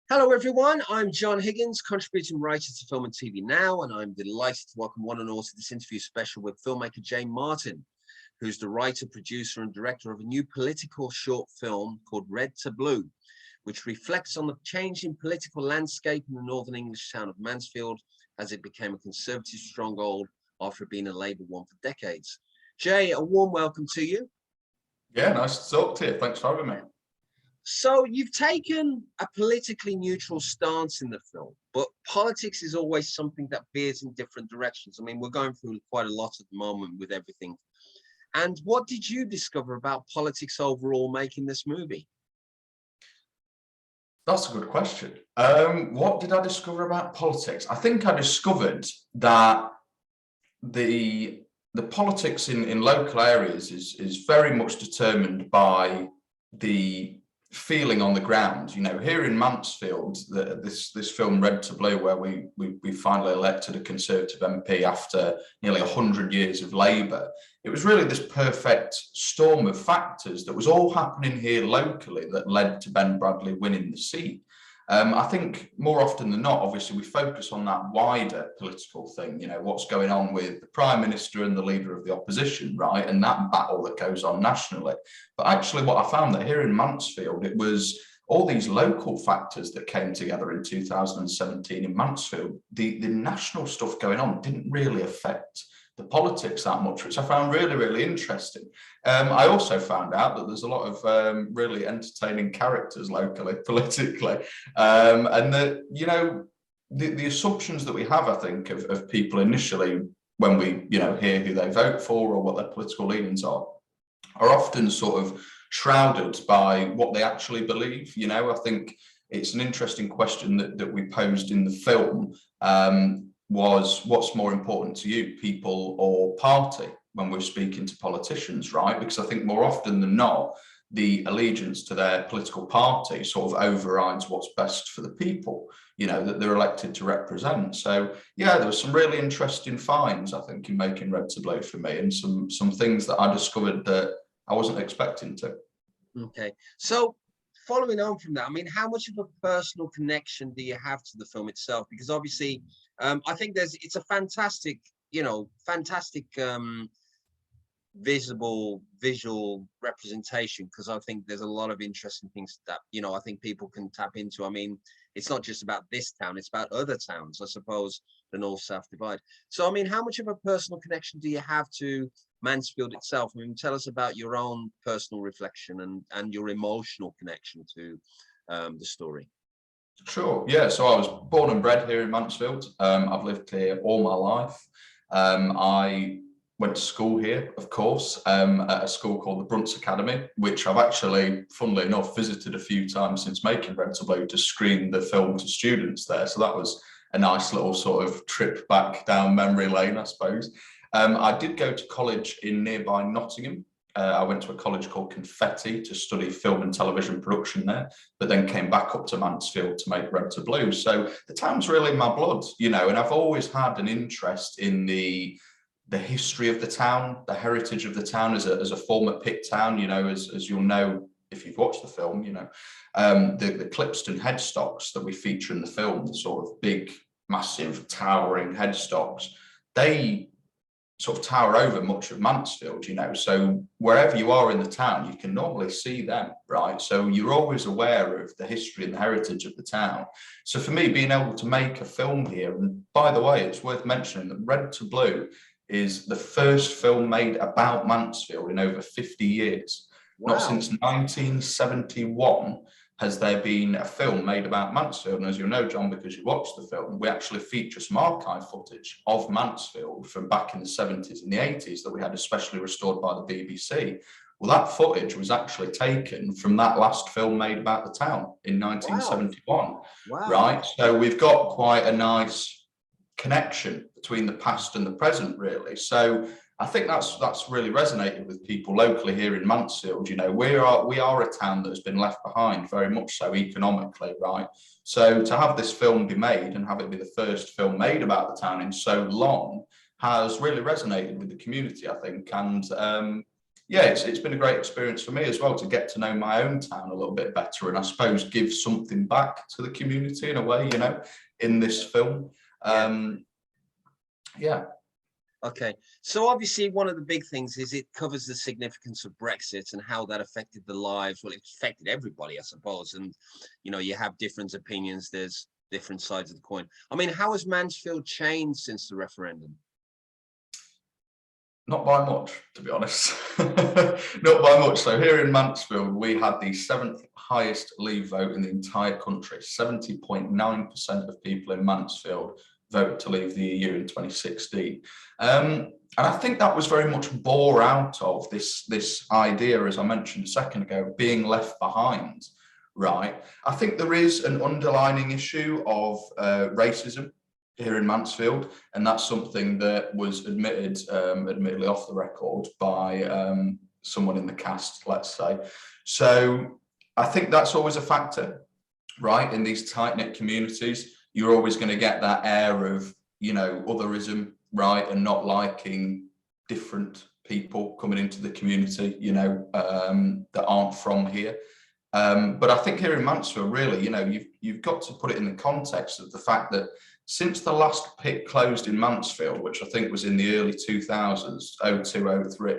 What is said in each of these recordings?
Hello everyone, I'm John Higgins, contributing writer to Film and TV Now, and I'm delighted to welcome one and all to this interview special with filmmaker Jane Martin, who's the writer, producer and director of a new political short film called Red to Blue, which reflects on the changing political landscape in the northern English town of Mansfield as it became a conservative stronghold after being a Labour one for decades. Jay, a warm welcome to you. Yeah, nice to talk to you. Thanks for having me. So you've taken a politically neutral stance in the film, but politics is always something that veers in different directions. I mean, we're going through quite a lot at the moment with everything. And what did you discover about politics overall making this movie? That's a good question. What did I discover about politics? I think I discovered that the politics in local areas is very much determined by the feeling on the ground. You know, here in Mansfield, this film Red to Blue, where we finally elected a Conservative MP after nearly 100 years of Labour, it was really this perfect storm of factors that was all happening here locally that led to Ben Bradley winning the seat. I think more often than not, obviously, we focus on that wider political thing, you know, what's going on with the Prime Minister and the leader of the opposition, right? And that battle that goes on nationally. But actually what I found that here in Mansfield, it was all these local factors that came together in 2017 in Mansfield. The national stuff going on didn't really affect the politics that much, which I found really, really interesting. I also found out that there's a lot of really entertaining characters locally, politically, and that, you know, the assumptions that we have, I think, of people initially when we, you know, hear who they vote for or what their political leanings are often sort of shrouded by what they actually believe. You know, I think it's an interesting question that we posed in the film. Was what's more important to you, people or party, when we're speaking to politicians, right? Because I think more often than not, the allegiance to their political party sort of overrides what's best for the people, you know, that they're elected to represent. So yeah, there were some really interesting finds, I think, in making Red to Blue for me, and some things that I discovered that I wasn't expecting to. Okay, so following on from that, I mean, how much of a personal connection do you have to the film itself? Because obviously, I think it's a fantastic, you know, visual representation, because I think there's a lot of interesting things that, you know, I think people can tap into. I mean, it's not just about this town, it's about other towns, I suppose, the North-South divide. So, I mean, how much of a personal connection do you have to Mansfield itself? I mean, tell us about your own personal reflection and your emotional connection to the story. Sure, yeah, so I was born and bred here in Mansfield. I've lived here all my life. I went to school here, of course, at a school called the Brunts Academy, which I've actually, funnily enough, visited a few times since making Red to Blue to screen the film to students there. So that was a nice little sort of trip back down memory lane, I suppose. I did go to college in nearby Nottingham. I went to a college called Confetti to study film and television production there, but then came back up to Mansfield to make Red to Blue. So the town's really in my blood, you know, and I've always had an interest in the history of the town, the heritage of the town as a former pit town, you know, as you'll know if you've watched the film, you know, the Clipston headstocks that we feature in the film, the sort of big, massive, towering headstocks, they sort of tower over much of Mansfield, you know, so wherever you are in the town, you can normally see them, right? So you're always aware of the history and the heritage of the town. So for me, being able to make a film here, and by the way, it's worth mentioning that Red to Blue is the first film made about Mansfield in over 50 years. Wow. Not since 1971 has there been a film made about Mansfield. And as you'll know, John, because you watched the film, we actually feature some archive footage of Mansfield from back in the 70s and the 80s that we had especially restored by the BBC. Well, that footage was actually taken from that last film made about the town in 1971, wow. Right? So we've got quite a nice connection between the past and the present, really. So I think that's really resonated with people locally here in Mansfield. You know, we are a town that has been left behind, very much so economically, right? So to have this film be made and have it be the first film made about the town in so long has really resonated with the community, I think. And yeah, it's been a great experience for me as well to get to know my own town a little bit better, and I suppose give something back to the community in a way, in this film. Yeah. Okay, so obviously one of the big things is it covers the significance of Brexit and how that affected the lives. Well, it affected everybody, I suppose. And, you have different opinions. There's different sides of the coin. I mean, how has Mansfield changed since the referendum? Not by much, to be honest. Not by much. So here in Mansfield, we had the 7th highest leave vote in the entire country. 70.9% of people in Mansfield voted to leave the EU in 2016. And I think that was very much bore out of this idea, as I mentioned a second ago, being left behind, right? I think there is an underlining issue of racism here in Mansfield, and that's something that was admitted, admittedly off the record, by someone in the cast, let's say. So I think that's always a factor, right? In these tight-knit communities, you're always going to get that air of, otherism, right, and not liking different people coming into the community, that aren't from here. But I think here in Mansfield, really, you've got to put it in the context of the fact that since the last pit closed in Mansfield, which I think was in the early 2000s, 02, 03,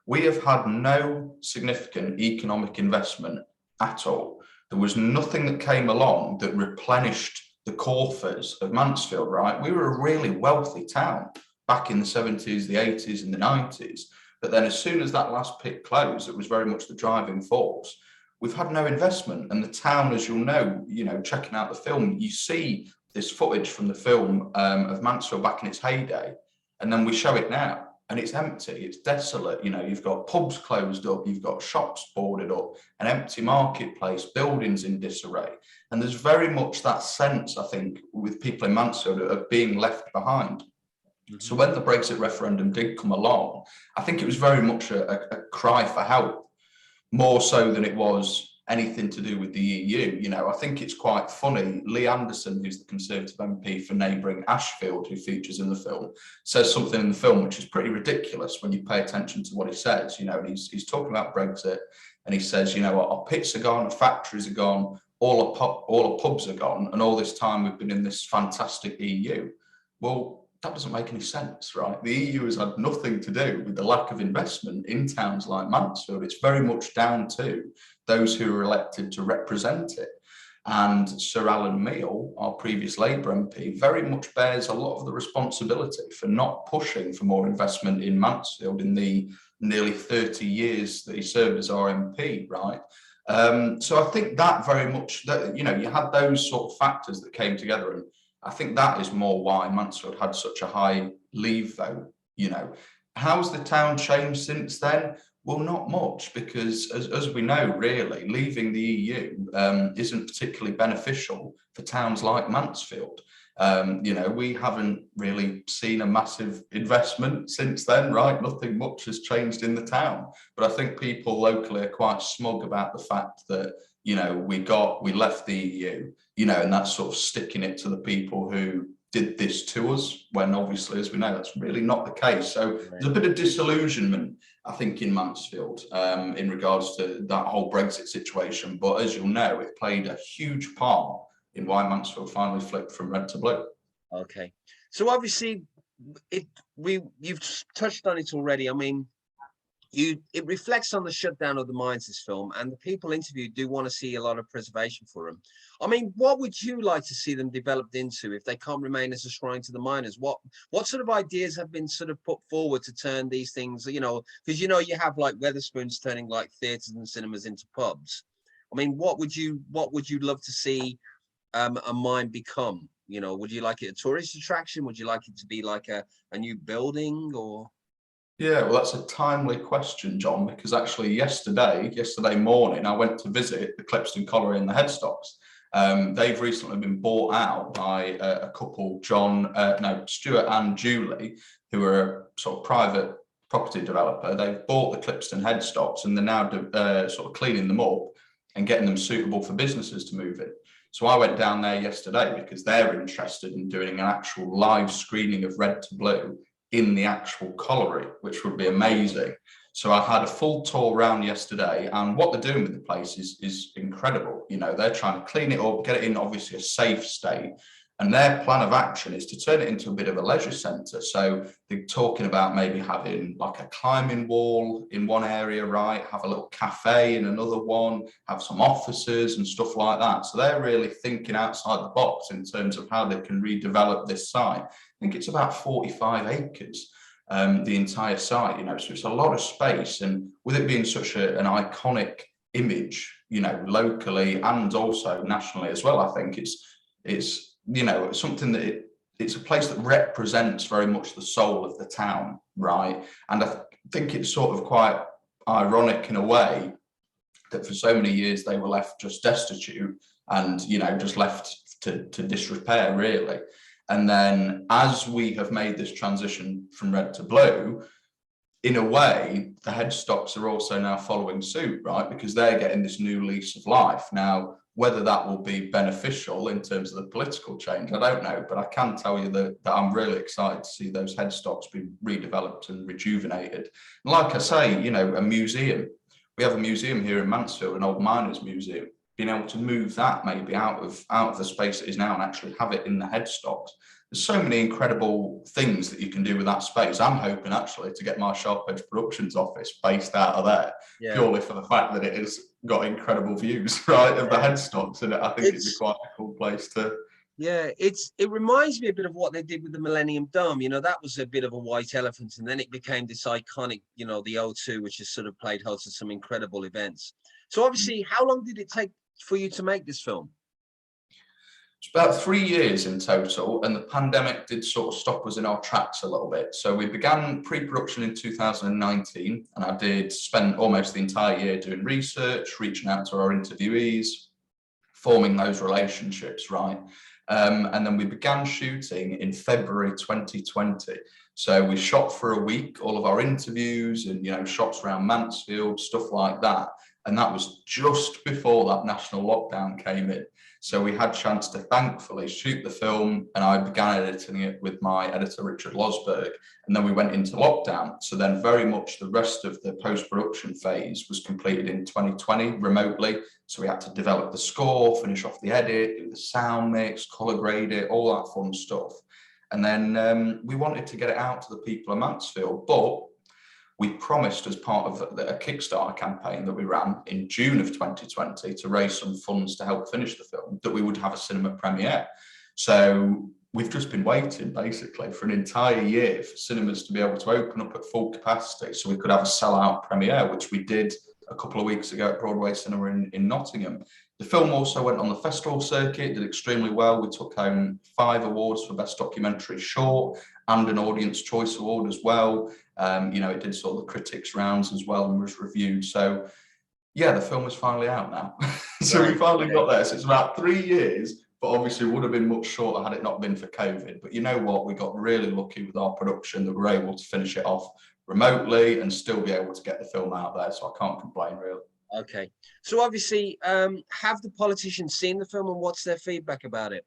we have had no significant economic investment at all. There was nothing that came along that replenished the coffers of Mansfield, right? We were a really wealthy town back in the 70s, the 80s and the 90s. But then as soon as that last pit closed, it was very much the driving force. We've had no investment, and the town, as you'll know, checking out the film, you see this footage from the film of Mansfield back in its heyday, and then we show it now, and it's empty, it's desolate. You've got pubs closed up, you've got shops boarded up, an empty marketplace, buildings in disarray, and there's very much that sense, I think, with people in Mansfield of being left behind. So when the Brexit referendum did come along, I think it was very much a cry for help, more so than it was anything to do with the EU. I think it's quite funny. Lee Anderson, who's the Conservative MP for neighbouring Ashfield, who features in the film, says something in the film which is pretty ridiculous when you pay attention to what he says. And he's talking about Brexit, and he says, our pits are gone, our factories are gone, all our pubs are gone, and all this time we've been in this fantastic EU. Well, that doesn't make any sense, right? The EU has had nothing to do with the lack of investment in towns like Mansfield. It's very much down to those who are elected to represent it. And Sir Alan Meale, our previous Labour MP, very much bears a lot of the responsibility for not pushing for more investment in Mansfield in the nearly 30 years that he served as our MP, right? So I think that very much, that you had those sort of factors that came together, and I think that is more why Mansfield had such a high leave vote. How's the town changed since then? Well, not much, because as we know, really, leaving the EU isn't particularly beneficial for towns like Mansfield. We haven't really seen a massive investment since then, right? Nothing much has changed in the town. But I think people locally are quite smug about the fact that, we left the EU, and that's sort of sticking it to the people who did this to us, when obviously, as we know, that's really not the case. So there's a bit of disillusionment, I think, in Mansfield in regards to that whole Brexit situation. But as you'll know, it played a huge part in why Mansfield finally flipped from red to blue. Okay, so obviously, you've touched on it already. I mean, it reflects on the shutdown of the mines, this film, and the people interviewed do want to see a lot of preservation for them. I mean, what would you like to see them developed into if they can't remain as a shrine to the miners? What sort of ideas have been sort of put forward to turn these things, because you have like Wetherspoons turning like theatres and cinemas into pubs. I mean, what would you love to see a mine become? Would you like it a tourist attraction? Would you like it to be like a new building, or? Yeah, well, that's a timely question, John, because actually yesterday morning, I went to visit the Clipston Colliery and the headstocks. They've recently been bought out by a couple, Stuart and Julie, who are a sort of private property developer. They've bought the Clipston headstocks, and they're now sort of cleaning them up and getting them suitable for businesses to move in. So I went down there yesterday because they're interested in doing an actual live screening of Red to Blue in the actual colliery, which would be amazing. So I had a full tour around yesterday, and what they're doing with the place is incredible. You know, they're trying to clean it up, get it in obviously a safe state. And their plan of action is to turn it into a bit of a leisure centre. So they're talking about maybe having like a climbing wall in one area, right? Have a little cafe in another one, have some offices and stuff like that. So they're really thinking outside the box in terms of how they can redevelop this site. I think it's about 45 acres. The entire site, you know, so it's a lot of space, and with it being such an iconic image, you know, locally and also nationally as well, I think it's you know, something that it's a place that represents very much the soul of the town, right? And I think it's sort of quite ironic in a way that for so many years they were left just destitute and, you know, just left to disrepair, really. And then as we have made this transition from red to blue, in a way, the headstocks are also now following suit, right? Because they're getting this new lease of life. Now, whether that will be beneficial in terms of the political change, I don't know, but I can tell you that I'm really excited to see those headstocks be redeveloped and rejuvenated. And like I say, you know, a museum, we have a museum here in Mansfield, an old miners museum, being able to move that maybe out of the space it is now and actually have it in the headstocks. There's so many incredible things that you can do with that space. I'm hoping actually to get my Sharp Edge Productions office based out of there, purely for the fact that it has got incredible views, right, of the headstocks, and I think it'd be quite a cool place to. Yeah, it reminds me a bit of what they did with the Millennium Dome. You know, that was a bit of a white elephant, and then it became this iconic, you know, the O2, which has sort of played host to some incredible events. So obviously, how long did it take for you to make this film? It's about 3 years in total, and the pandemic did sort of stop us in our tracks a little bit. So we began pre-production in 2019, and I did spend almost the entire year doing research, reaching out to our interviewees, forming those relationships, right? And then we began shooting in February 2020. So we shot for a week, all of our interviews and, you know, shots around Mansfield, stuff like that. And that was just before that national lockdown came in. So we had a chance to thankfully shoot the film, and I began editing it with my editor, Richard Losberg. And then we went into lockdown. So then very much the rest of the post-production phase was completed in 2020 remotely. So we had to develop the score, finish off the edit, do the sound mix, color grade it, all that fun stuff. And then we wanted to get it out to the people of Mansfield, but we promised as part of a Kickstarter campaign that we ran in June of 2020 to raise some funds to help finish the film, that we would have a cinema premiere. So we've just been waiting basically for an entire year for cinemas to be able to open up at full capacity so we could have a sellout premiere, which we did a couple of weeks ago at Broadway Cinema in Nottingham. The film also went on the festival circuit, did extremely well. We took home 5 awards for Best Documentary Short and an Audience Choice Award as well. You know, it did sort of the critics rounds as well and was reviewed. So yeah, the film is finally out now. So we finally got there. So it's about 3 years, but obviously it would have been much shorter had it not been for COVID. But you know what? We got really lucky with our production that we were able to finish it off remotely and still be able to get the film out there. So I can't complain really. Okay. So obviously, have the politicians seen the film and what's their feedback about it?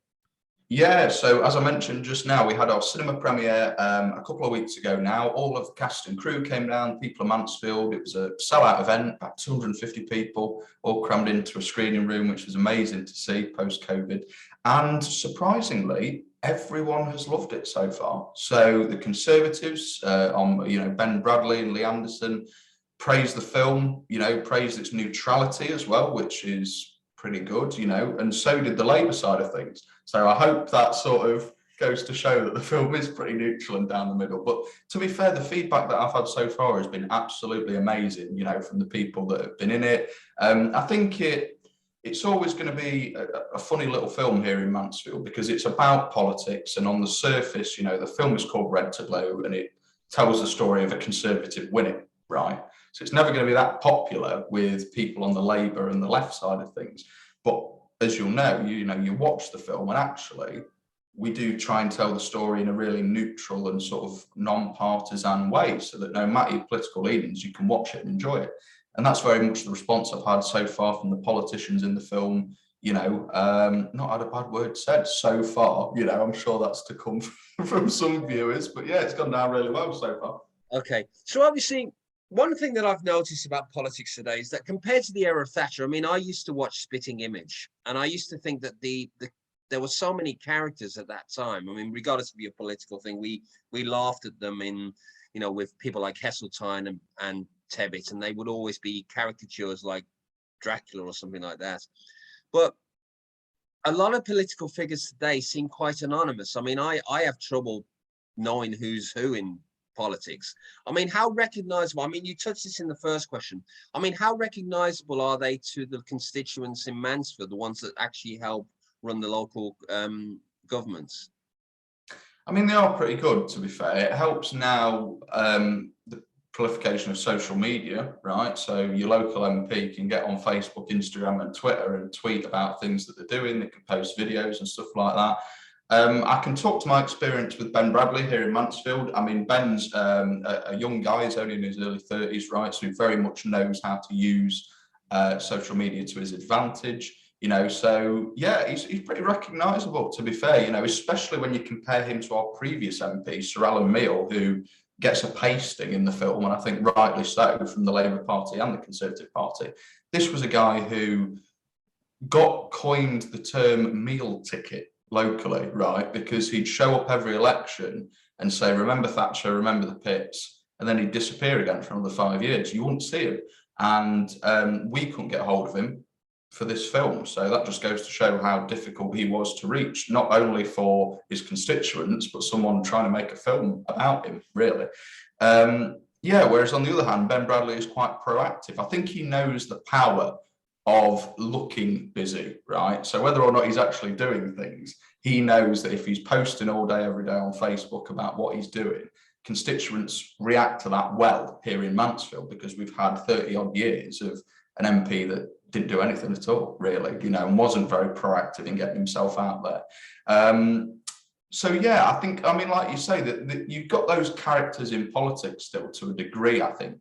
Yeah, so as I mentioned just now, we had our cinema premiere a couple of weeks ago now. All of the cast and crew came down, people of Mansfield. It was a sellout event, about 250 people, all crammed into a screening room, which was amazing to see post-COVID. And surprisingly, everyone has loved it so far. So the Conservatives, you know, Ben Bradley and Lee Anderson, praised the film, you know, praised its neutrality as well, which is pretty good, you know, and so did the Labour side of things. So I hope that sort of goes to show that the film is pretty neutral and down the middle. But to be fair, the feedback that I've had so far has been absolutely amazing, you know, from the people that have been in it. I think it's always going to be a funny little film here in Mansfield because it's about politics, and on the surface, you know, the film is called Red to Blue and it tells the story of a Conservative winning, right? So it's never going to be that popular with people on the Labour and the left side of things. But as you'll know, you watch the film and actually we do try and tell the story in a really neutral and sort of non-partisan way so that no matter your political leanings, you can watch it and enjoy it. And that's very much the response I've had so far from the politicians in the film. You know, not had a bad word said so far. You know, I'm sure that's to come from some viewers, but yeah, it's gone down really well so far. Okay. So obviously, one thing that I've noticed about politics today is that compared to the era of Thatcher, I mean, I used to watch Spitting Image, and I used to think that there were so many characters at that time. I mean, regardless of your political thing, we laughed at them in, you know, with people like Heseltine and Tebbit, and they would always be caricatures like Dracula or something like that. But a lot of political figures today seem quite anonymous. I mean, I have trouble knowing who's who in politics. I mean, how recognizable, I mean, you touched this in the first question. I mean, how recognizable are they to the constituents in Mansfield, the ones that actually help run the local governments? I mean, they are pretty good, to be fair. It helps now, the proliferation of social media, right? So your local MP can get on Facebook, Instagram and Twitter and tweet about things that they're doing. They can post videos and stuff like that. I can talk to my experience with Ben Bradley here in Mansfield. I mean, Ben's a young guy, he's only in his early 30s, right? So he very much knows how to use social media to his advantage, you know. So yeah, he's pretty recognisable, to be fair, you know, especially when you compare him to our previous MP, Sir Alan Meal, who gets a pasting in the film, and I think rightly so, from the Labour Party and the Conservative Party. This was a guy who coined the term meal ticket locally, right? Because he'd show up every election and say, remember Thatcher, remember the pits, and then he'd disappear again for another 5 years. You wouldn't see him. And we couldn't get hold of him for this film. So that just goes to show how difficult he was to reach, not only for his constituents, but someone trying to make a film about him, really. Yeah, whereas on the other hand, Ben Bradley is quite proactive. I think he knows the power of looking busy, right? So whether or not he's actually doing things, he knows that if he's posting all day, every day on Facebook about what he's doing, constituents react to that well here in Mansfield, because we've had 30 odd years of an MP that didn't do anything at all, really, you know, and wasn't very proactive in getting himself out there. So yeah, I think, I mean, like you say, that you've got those characters in politics still to a degree, I think,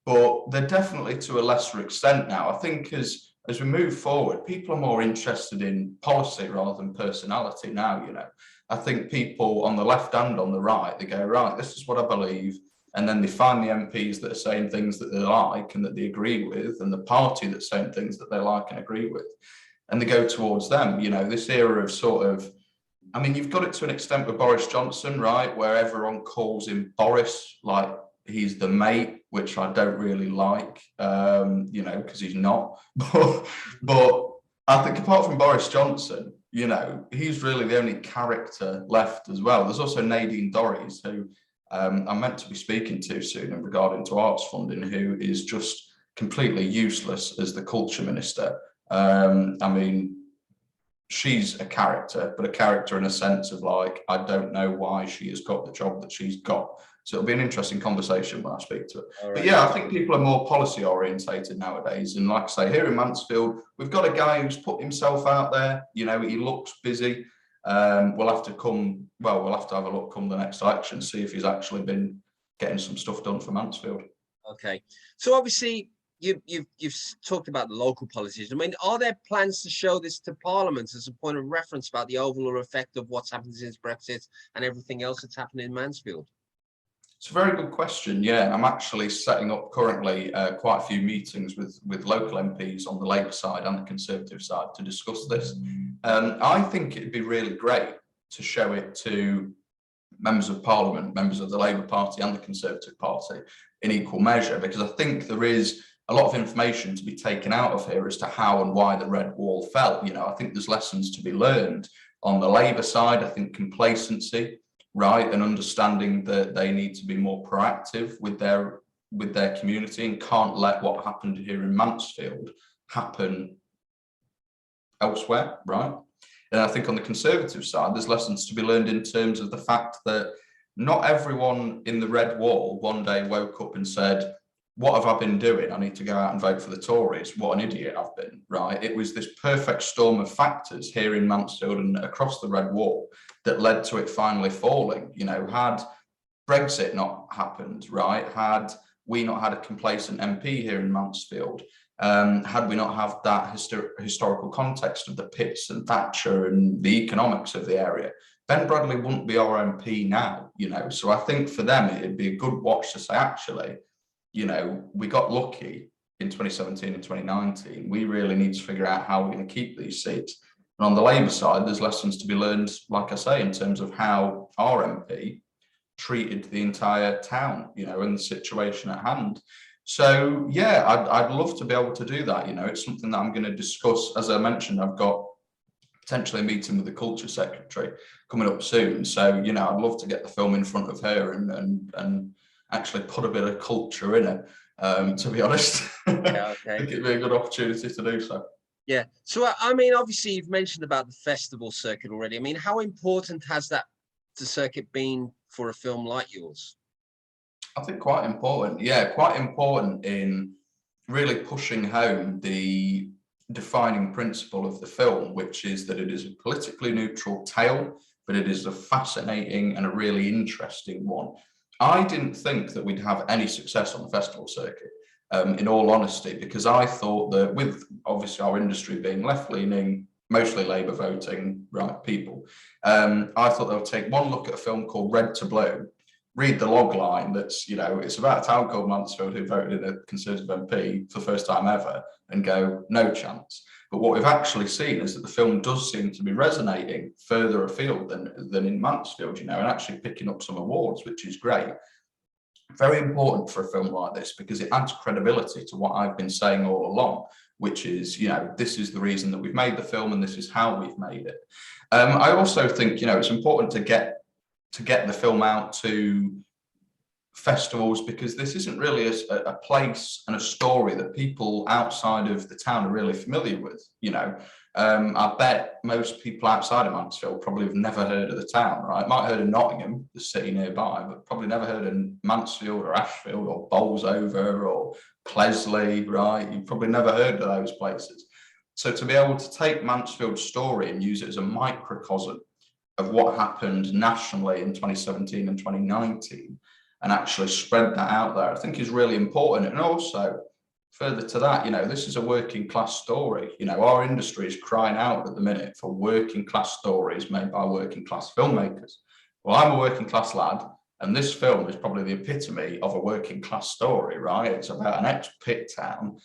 but they're definitely to a lesser extent now. I think as we move forward, people are more interested in policy rather than personality now, you know. I think people on the left and on the right, they go, right, this is what I believe, and then they find the MPs that are saying things that they like and that they agree with, and the party that's saying things that they like and agree with, and they go towards them. You know, this era of sort of, I mean, you've got it to an extent with Boris Johnson, right, where everyone calls him Boris, like he's the mate, which I don't really like, you know, because he's not. But I think apart from Boris Johnson, you know, he's really the only character left as well. There's also Nadine Dorries, who I'm meant to be speaking to soon in regarding to arts funding, who is just completely useless as the culture minister. I mean, she's a character, but a character in a sense of like, I don't know why she has got the job that she's got. So it'll be an interesting conversation when I speak to her. Right. But yeah, I think people are more policy orientated nowadays. And like I say, here in Mansfield, we've got a guy who's put himself out there. You know, he looks busy. We'll have to have a look come the next election, see if he's actually been getting some stuff done for Mansfield. Okay. So obviously, you've talked about the local policies. I mean, are there plans to show this to Parliament as a point of reference about the overall effect of what's happened since Brexit and everything else that's happened in Mansfield? It's a very good question. Yeah, I'm actually setting up currently quite a few meetings with local MPs on the Labour side and the Conservative side to discuss this. I think it'd be really great to show it to members of Parliament, members of the Labour Party and the Conservative Party in equal measure, because I think there is a lot of information to be taken out of here as to how and why the Red Wall fell. You know, I think there's lessons to be learned on the Labour side. I think complacency, right, and understanding that they need to be more proactive with their community and can't let what happened here in Mansfield happen elsewhere, right? And I think on the Conservative side, there's lessons to be learned in terms of the fact that not everyone in the Red Wall one day woke up and said, what have I been doing? I need to go out and vote for the Tories. What an idiot I've been, right? It was this perfect storm of factors here in Mansfield and across the Red Wall that led to it finally falling. You know, had Brexit not happened, right? Had we not had a complacent MP here in Mansfield, had we not had that historical context of the pits and Thatcher and the economics of the area, Ben Bradley wouldn't be our MP now, you know. So I think for them, it'd be a good watch to say, actually, you know, we got lucky in 2017 and 2019. We really need to figure out how we're going to keep these seats. And on the Labour side, there's lessons to be learned, like I say, in terms of how our MP treated the entire town, you know, and the situation at hand. So yeah, I'd love to be able to do that. You know, it's something that I'm going to discuss. As I mentioned, I've got potentially a meeting with the culture secretary coming up soon. So, you know, I'd love to get the film in front of her and actually put a bit of culture in it. To be honest, Yeah, okay. I think it'd be a good opportunity to do so. Yeah. So, I mean, obviously, you've mentioned about the festival circuit already. I mean, how important has the circuit been for a film like yours? I think quite important. Yeah, quite important in really pushing home the defining principle of the film, which is that it is a politically neutral tale, but it is a fascinating and a really interesting one. I didn't think that we'd have any success on the festival circuit, in all honesty, because I thought that with obviously our industry being left-leaning, mostly Labour voting, right, people, I thought they would take one look at a film called Red to Blue, read the log line that's, you know, it's about a town called Mansfield who voted in a Conservative MP for the first time ever, and go, no chance. But what we've actually seen is that the film does seem to be resonating further afield than in Mansfield, you know, and actually picking up some awards, which is great. Very important for a film like this because it adds credibility to what I've been saying all along, which is, you know, this is the reason that we've made the film and this is how we've made it. I also think, you know, it's important to get the film out to festivals because this isn't really a place and a story that people outside of the town are really familiar with. You know, I bet most people outside of Mansfield probably have never heard of the town, right? Might have heard of Nottingham, the city nearby, but probably never heard of Mansfield or Ashfield or Bolsover or Plesley, right? You've probably never heard of those places. So to be able to take Mansfield's story and use it as a microcosm of what happened nationally in 2017 and 2019 and actually spread that out there, I think is really important. And also, further to that, you know, this is a working class story. You know, our industry is crying out at the minute for working class stories made by working class filmmakers. Well, I'm a working class lad, and this film is probably the epitome of a working class story, right? It's about an ex-pit town.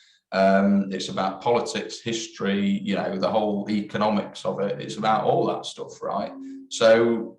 It's about politics, history, you know, the whole economics of it. It's about all that stuff, right? So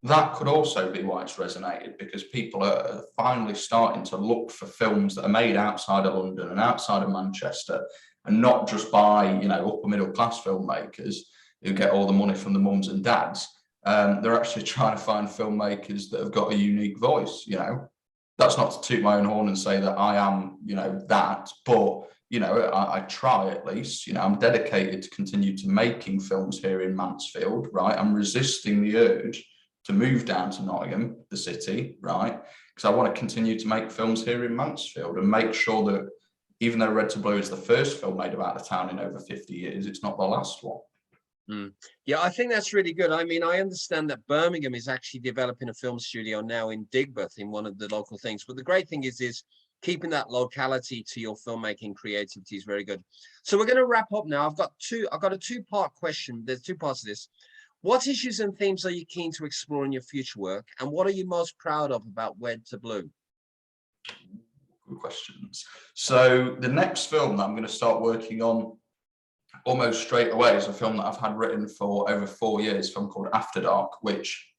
that could also be why it's resonated, because people are finally starting to look for films that are made outside of London and outside of Manchester, and not just by, you know, upper middle class filmmakers who get all the money from the mums and dads. They're actually trying to find filmmakers that have got a unique voice. You know, that's not to toot my own horn and say that I am, you know, that, but you know, I try at least. You know, I'm dedicated to continue to making films here in Mansfield, right? I'm resisting the urge to move down to Nottingham, the city, right? Because I want to continue to make films here in Mansfield and make sure that even though Red to Blue is the first film made about the town in over 50 years, it's not the last one. Yeah, I think that's really good. I mean, I understand that Birmingham is actually developing a film studio now in Digbeth, in one of the local things. But the great thing is keeping that locality to your filmmaking creativity is very good. So we're going to wrap up now. I've got a two-part question. There's two parts of this. What issues and themes are you keen to explore in your future work? And what are you most proud of about Red to Blue? Good questions. So the next film that I'm going to start working on almost straight away is a film that I've had written for over 4 years, a film called After Dark, which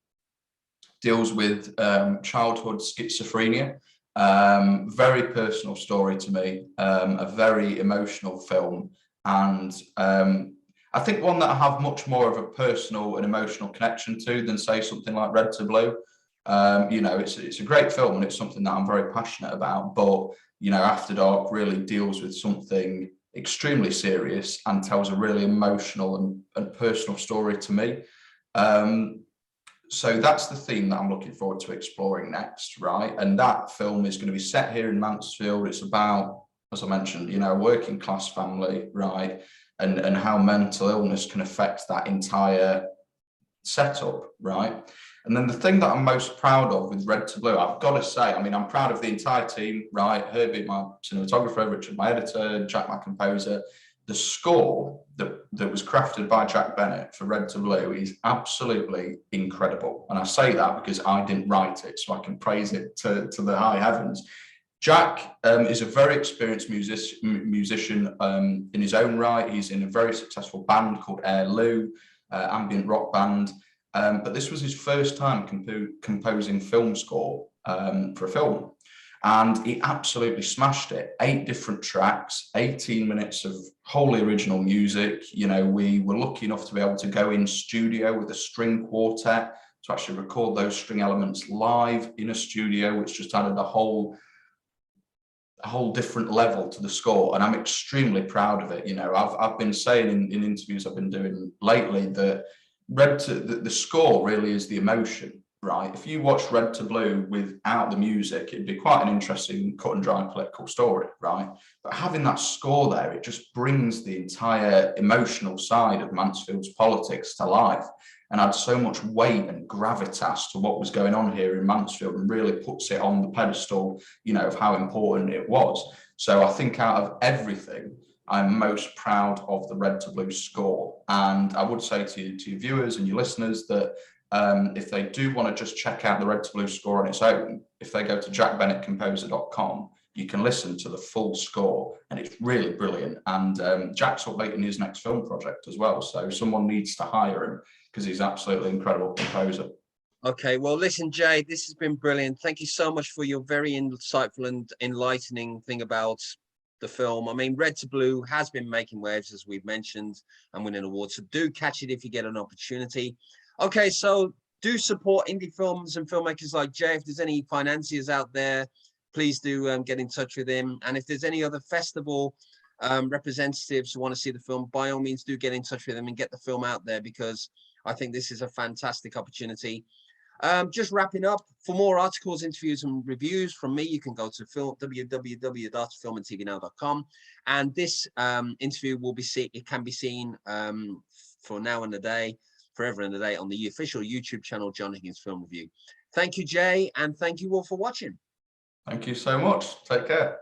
deals with childhood schizophrenia. Very personal story to me, a very emotional film, and I think one that I have much more of a personal and emotional connection to than say something like Red to Blue. You know, it's a great film and it's something that I'm very passionate about, but you know, After Dark really deals with something extremely serious and tells a really emotional and personal story to me. So that's the theme that I'm looking forward to exploring next, right? And that film is going to be set here in Mansfield. It's about, as I mentioned, you know, a working class family, right? And how mental illness can affect that entire setup, right? And then the thing that I'm most proud of with Red to Blue, I've got to say, I mean, I'm proud of the entire team, right? Herbie, my cinematographer, Richard, my editor, Jack, my composer. The score that was crafted by Jack Bennett for Red to Blue is absolutely incredible. And I say that because I didn't write it, so I can praise it to the high heavens. Jack is a very experienced musician in his own right. He's in a very successful band called Air Lou, ambient rock band. But this was his first time composing film score for a film. And he absolutely smashed it. 8 different tracks, 18 minutes of wholly original music. You know, we were lucky enough to be able to go in studio with a string quartet to actually record those string elements live in a studio, which just added a whole different level to the score. And I'm extremely proud of it. You know, I've been saying in interviews I've been doing lately that the score really is the emotion, right? If you watch Red to Blue without the music, it'd be quite an interesting cut and dry political story, right? But having that score there, it just brings the entire emotional side of Mansfield's politics to life and adds so much weight and gravitas to what was going on here in Mansfield and really puts it on the pedestal, you know, of how important it was. So I think out of everything, I'm most proud of the Red to Blue score. And I would say to your viewers and your listeners that if they do want to just check out the Red to Blue score on its own, if they go to jackbennettcomposer.com, you can listen to the full score, and it's really brilliant. And Jack's updating his next film project as well, so someone needs to hire him because he's absolutely incredible composer. Okay, well, listen, Jay, this has been brilliant. Thank you so much for your very insightful and enlightening thing about the film. I mean, Red to Blue has been making waves, as we've mentioned, and winning awards, so do catch it if you get an opportunity. Okay, so do support indie films and filmmakers like Jay. If there's any financiers out there, please do get in touch with him. And if there's any other festival representatives who want to see the film, by all means, do get in touch with them and get the film out there, because I think this is a fantastic opportunity. Just wrapping up, for more articles, interviews, and reviews from me, you can go to www.filmandtvnow.com. And this interview can be seen for now and a day, forever and a day, on the official YouTube channel, John Higgins Film Review. Thank you, Jay, and thank you all for watching. Thank you so much. Take care.